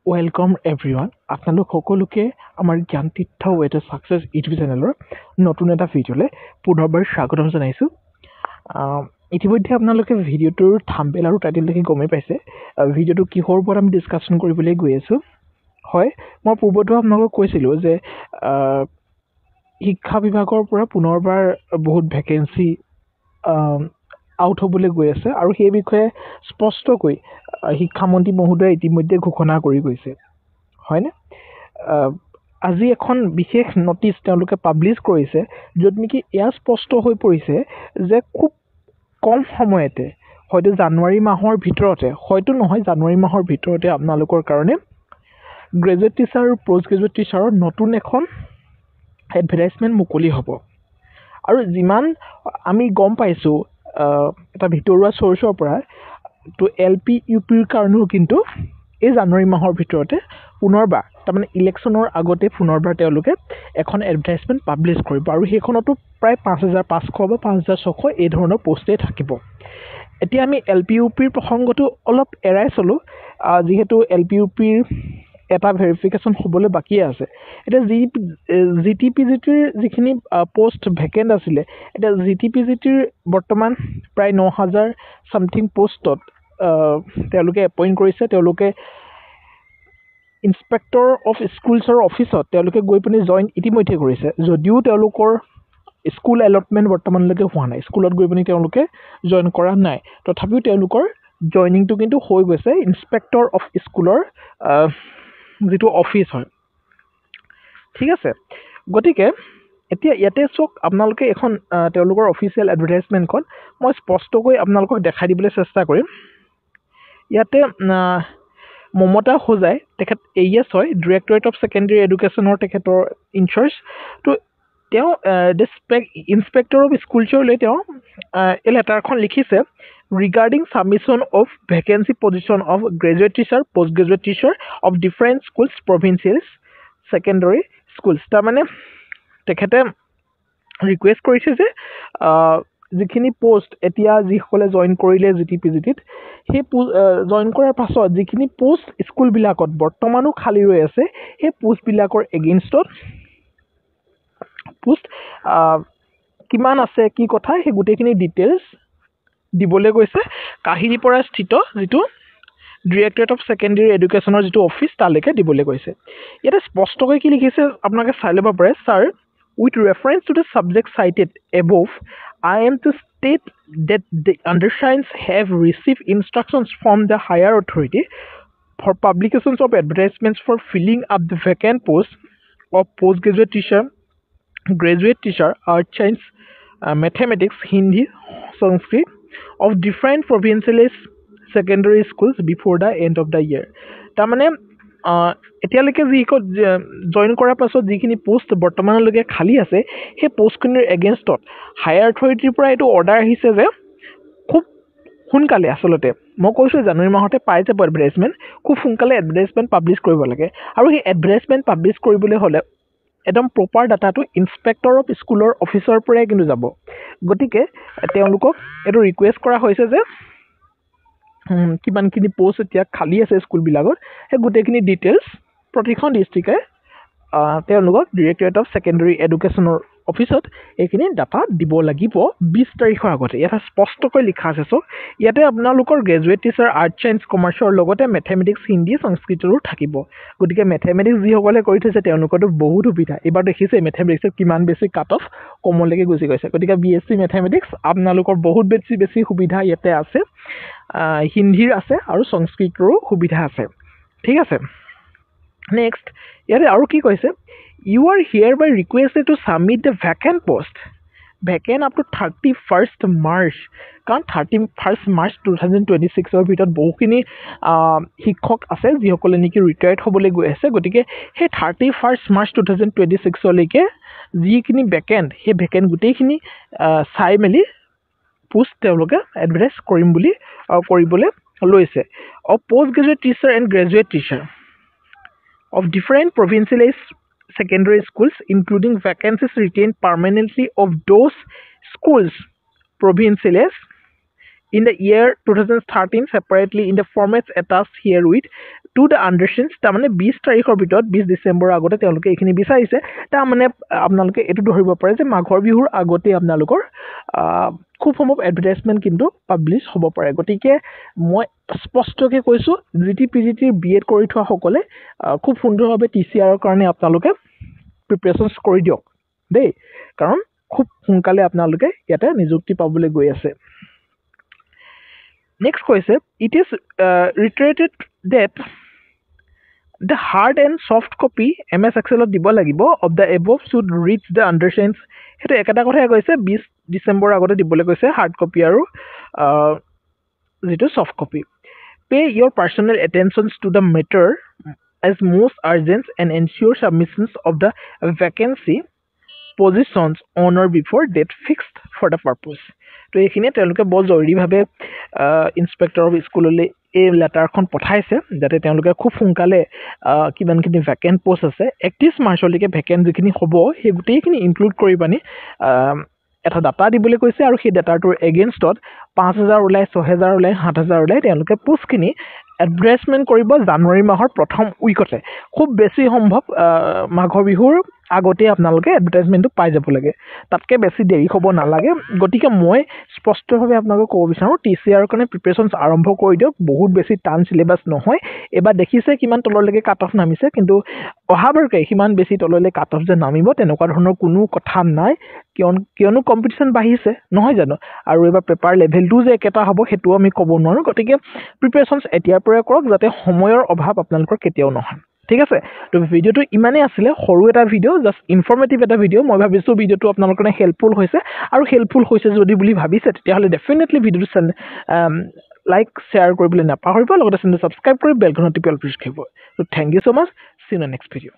Welcome everyone আপোনালোক সকলোকে আমাৰ জ্ঞান তীৰ্থ ৱে টু ছাকচেছ ইউটিউব চেনেলৰ নতুন এটা ভিডিঅ'লৈ পুনৰবাৰ স্বাগতম জনাইছোঁ। ইতিমধ্যে আপোনালোকে ভিডিঅ'টোৰ থাম্বনেল আৰু টাইটেল দেখি গমেই পাইছে ভিডিঅ'টো কিহৰ ওপৰত আমি ডিছকাশ্যন কৰিবলৈ গৈ আছোঁ। হয়, মই পূৰ্বতো আপোনালোকক কৈছিলোঁ যে শিক্ষা বিভাগৰ পৰা পুনৰবাৰ বহুত ভেকেঞ্চি আউট হ'বলৈ গৈ আছে আৰু সেই বিষয়ে স্পষ্টকৈ শিক্ষামন্ত্ৰী মহোদয়ে ইতিমধ্যে ঘোষণা কৰি গৈছে, হয়নে? আজি এখন বিশেষ নটিচ তেওঁলোকে পাব্লিছ কৰিছে, য'ত নেকি এয়া স্পষ্ট হৈ পৰিছে যে খুব কম সময়তে হয়তো জানুৱাৰী মাহৰ ভিতৰতে আপোনালোকৰ কাৰণে গ্ৰেজুৱেট টিচাৰ আৰু পষ্ট গ্ৰেজুৱেট টিচাৰৰ নতুন এখন এডভাৰটাইজমেণ্ট মুকলি হ'ব। আৰু যিমান আমি গম পাইছোঁ এটা ভিতৰুৱা চ'ৰ্চৰ পৰা তো LP UPৰ কাৰণেও কিন্তু এই জানুৱাৰী মাহৰ ভিতৰতে পুনৰবাৰ তাৰমানে ইলেকশ্যনৰ আগতে পুনৰবাৰ তেওঁলোকে এখন এডভাৰটাইজমেণ্ট পাব্লিছ কৰিব আৰু সেইখনতো প্ৰায় 5500 বা 5600 এই ধৰণৰ পষ্টেই থাকিব। এতিয়া আমি LP UPৰ প্ৰসংগটো অলপ এৰাই চলোঁ, যিহেতু LP UPৰ এটা ভেৰিফিকেশ্যন হ'বলৈ বাকী আছে। এতিয়া GTPGTৰ যিখিনি পোষ্ট ভেকেণ্ট আছিলে, এতিয়া GTPGTৰ বৰ্তমান প্ৰায় 9000 ছামথিং পোষ্টত তেওঁলোকে এপইণ্ট কৰিছে। তেওঁলোকে ইনস্পেক্টৰ অফ স্কুলছৰ অফিচত তেওঁলোকে গৈ পিনি জইন ইতিমধ্যে কৰিছে, যদিও তেওঁলোকৰ স্কুল এলটমেণ্ট বৰ্তমানলৈকে হোৱা নাই, স্কুলত গৈ পিনি তেওঁলোকে জইন কৰা নাই, তথাপিও তেওঁলোকৰ জইনিংটো কিন্তু হৈ গৈছে ইনস্পেক্টৰ অফ স্কুলৰ যিটো অফিচ হয়। ঠিক আছে, গতিকে এতিয়া ইয়াতে চাওক, আপোনালোকে এখন তেওঁলোকৰ অফিচিয়েল এডভাৰটাইজমেণ্টখন মই স্পষ্টকৈ আপোনালোকক দেখাই দিবলৈ চেষ্টা কৰিম। ইয়াতে মমতা হোজাই তেখেত AS হয়, ডিৰেক্টৰেট অফ ছেকেণ্ডেৰী এডুকেশ্যনৰ তেখেতৰ ইনচাৰ্জ। তো তেওঁ ইনস্পেক্টৰ অফ স্কুলছলৈ তেওঁ এই লেটাৰখন লিখিছে, regarding submission of vacancy position of graduate teacher post graduate teacher of different schools provincial secondary schools. তাৰমানে তেখেতে ৰিকুৱেষ্ট কৰিছে যে যিখিনি পোষ্ট এতিয়া যিসকলে জইন কৰিলে GTPGTত, সেই জইন কৰাৰ পাছত যিখিনি পোষ্ট স্কুলবিলাকত বৰ্তমানো খালী ৰৈ আছে, সেই পোষ্টবিলাকৰ এগেইনষ্টত পোষ্ট কিমান আছে, কি কথা, সেই গোটেইখিনি ডিটেইলছ দিবলৈ গৈছে কাহিৰীৰ পৰা স্থিত যিটো ডিৰেক্টৰেট অফ ছেকেণ্ডেৰী এডুকেশ্যনৰ যিটো অফিচ, তালৈকে দিবলৈ গৈছে। ইয়াতে স্পষ্টকৈ কি লিখিছে আপোনালোকে চাই ল'ব পাৰে। Sir, with reference to the subject cited above, I am to state that the undersigned have received instructions from the higher authority for publications of advertisements for filling up the vacant posts of postgraduate teacher, graduate teacher, art science, mathematics, Hindi, Sanskrit of different provincial secondary schools before the end of the year. তাৰমানে এতিয়ালৈকে যিসকল join কৰাৰ পাছত যিখিনি post বৰ্তমানলৈকে খালী আছে, সেই পোষ্টখিনিৰ এগেইনষ্টত হায়াৰ অথৰিটিৰ পৰা এইটো অৰ্ডাৰ আহিছে যে খুব সোনকালে, আচলতে মই কৈছোঁ জানুৱাৰী মাহতে পাই যাব এডভাৰটাইজমেণ্ট, খুব সোনকালে এডভাৰটাইজমেণ্ট পাব্লিছ কৰিব লাগে। আৰু সেই এডভাৰটাইজমেণ্ট পাব্লিছ কৰিবলৈ হ'লে একদম প্ৰপাৰ ডাটাটো ইনস্পেক্টৰ অফ স্কুলৰ অফিচৰ পৰাই কিন্তু যাব। গতিকে তেওঁলোকক এইটো ৰিকুৱেষ্ট কৰা হৈছে যে কিমানখিনি পোষ্ট এতিয়া খালী আছে স্কুলবিলাকত, সেই গোটেইখিনি ডিটেইলছ প্ৰতিখন ডিষ্ট্ৰিক্টে তেওঁলোকক ডিৰেক্টৰেট অফ ছেকেণ্ডেৰী এডুকেশ্যনৰ অফিচত এইখিনি ডাটা দিব লাগিব 20 তাৰিখৰ আগতে। ইয়াতে স্পষ্টকৈ লিখা আছে। চাওক, ইয়াতে আপোনালোকৰ গ্ৰেজুৱেট টিচাৰ আৰ্ট ছায়েন্স কমাৰ্চৰ লগতে মেথেমেটিক্স, হিন্দী, সংস্কৃতৰো থাকিব। গতিকে মেথেমেটিক্স যিসকলে কৰি থৈছে তেওঁলোকৰতো বহুত সুবিধা। এইবাৰ দেখিছে মেথেমেটিক্সত কিমান বেছি কাট অফ কমলৈকে গুচি গৈছে। গতিকে BSc মেথেমেটিক্স আপোনালোকৰ বহুত বেছি সুবিধা ইয়াতে আছে, হিন্দীৰ আছে আৰু সংস্কৃতৰো সুবিধা আছে। ঠিক আছে, নেক্সট ইয়াতে আৰু কি কৈছে, you are hereby requested to submit the vacant post vacant up to 31st March. কাৰণ 31st মাৰ্চ 2026ৰ ভিতৰত বহুখিনি শিক্ষক আছে যিসকলে নেকি ৰিটায়াৰ্ড হ'বলৈ গৈ আছে। গতিকে সেই 31st মাৰ্চ 2026লৈকে যিখিনি ভেকেণ্ট, সেই ভেকেণ্ট গোটেইখিনি চাই মেলি পোষ্ট তেওঁলোকে এডভাৰটাইজ কৰিবলৈ লৈছে। Of post graduate teacher and graduate teacher of different provincial secondary schools, including vacancies retained permanently of those schools provincial in the year 2013 separately in the formats attached herewith, to the understand তাৰমানে 20 তাৰিখৰ ভিতৰত 20 ডিচেম্বৰৰ আগতে তেওঁলোকে এইখিনি বিচাৰিছে তাৰমানে আপোনালোকে এইটো ধৰিব পাৰে যে মাঘৰ বিহুৰ আগতেই আপোনালোকৰ খুব সম্ভৱ এডভাৰটাইজমেণ্ট কিন্তু পাব্লিছ হ'ব পাৰে গতিকে মই স্পষ্টকৈ কৈছোঁ GT-PGTৰ BEd কৰি থোৱাসকলে খুব সুন্দৰভাৱে TCRৰ কাৰণে আপোনালোকে প্ৰিপেৰেশ্যনছ কৰি দিয়ক দেই কাৰণ খুব সোনকালে আপোনালোকে ইয়াতে নিযুক্তি পাবলৈ গৈ আছে নেক্সট কৈছে it is reiterated that the hard and soft copy MS Excelত দিব লাগিব of the above should reach the understands সেইটো একেটা কথাই কৈছে 20 ডিচেম্বৰৰ আগতে দিবলৈ কৈছে হাৰ্ড কপি আৰু যিটো soft copy pay your personal attentions to the matter as most urgent and ensure submissions of the vacancy positions on or before date fixed for the purpose. তো এইখিনিয়ে তেওঁলোকে বৰ জৰুৰীভাৱে ইনস্পেক্টৰ অফ স্কুললৈ এই লেটাৰখন পঠাইছে যাতে তেওঁলোকে খুব সোনকালে কিমানখিনি ভেকেণ্ট পোষ্ট আছে 31 মাৰ্চলৈকে ভেকেণ্ট যিখিনি হ'ব সেই গোটেইখিনি ইনক্লুড কৰি পানি এটা ডাটা দিবলৈ কৈছে আৰু সেই ডাটাটোৰ এগেইনষ্টত 5000 ওলাই 6000 ওলাই 7000 ওলাই তেওঁলোকে পোষ্টখিনি এডভাৰটাইজমেণ্ট কৰিব জানুৱাৰী মাহৰ প্ৰথম উইকতে খুব বেছি সম্ভৱ মাঘৰ বিহুৰ আগতে আপোনালোকে এডভাৰটাইজমেণ্টটো পাই যাব লাগে তাতকৈ বেছি দেৰি হ'ব নালাগে গতিকে মই স্পষ্টভাৱে আপোনালোকক ক'ব বিচাৰোঁ TCRৰ কাৰণে প্ৰিপেৰেশ্যনছ আৰম্ভ কৰি দিয়ক বহুত বেছি টান চিলেবাছ নহয় এবাৰ দেখিছে কিমান তললৈকে কাট অফ নামিছে কিন্তু অহাবাৰকৈ সিমান বেছি তললৈ কাট অফ যে নামিব তেনেকুৱা ধৰণৰ কোনো কথা নাই কিয়নো কম্পিটিশ্যন বাঢ়িছে নহয় জানো আৰু এবাৰ পেপাৰ লেভেলটো যে একেটা হ'ব সেইটোও আমি ক'ব নোৱাৰোঁ গতিকে প্ৰিপেৰেশ্যনছ এতিয়াৰ পৰাই কৰক যাতে সময়ৰ অভাৱ আপোনালোকৰ কেতিয়াও নহয় ঠিক আছে তো ভিডিঅ'টো ইমানেই আছিলে সৰু এটা ভিডিঅ' জাষ্ট ইনফৰ্মেটিভ এটা ভিডিঅ' মই ভাবিছোঁ ভিডিঅ'টো আপোনালোকৰ কাৰণে হেল্পফুল হৈছে আৰু হেল্পফুল হৈছে যদি বুলি ভাবিছে তেতিয়াহ'লে ডেফিনেটলি ভিডিঅ'টো লাইক শ্বেয়াৰ কৰিবলৈ নাপাহৰিব লগতে চেনেলটো ছাবস্ক্ৰাইব কৰি বেলখনত টিপি অল প্ৰেছ কৰিব তো thank you so' much see you in next video'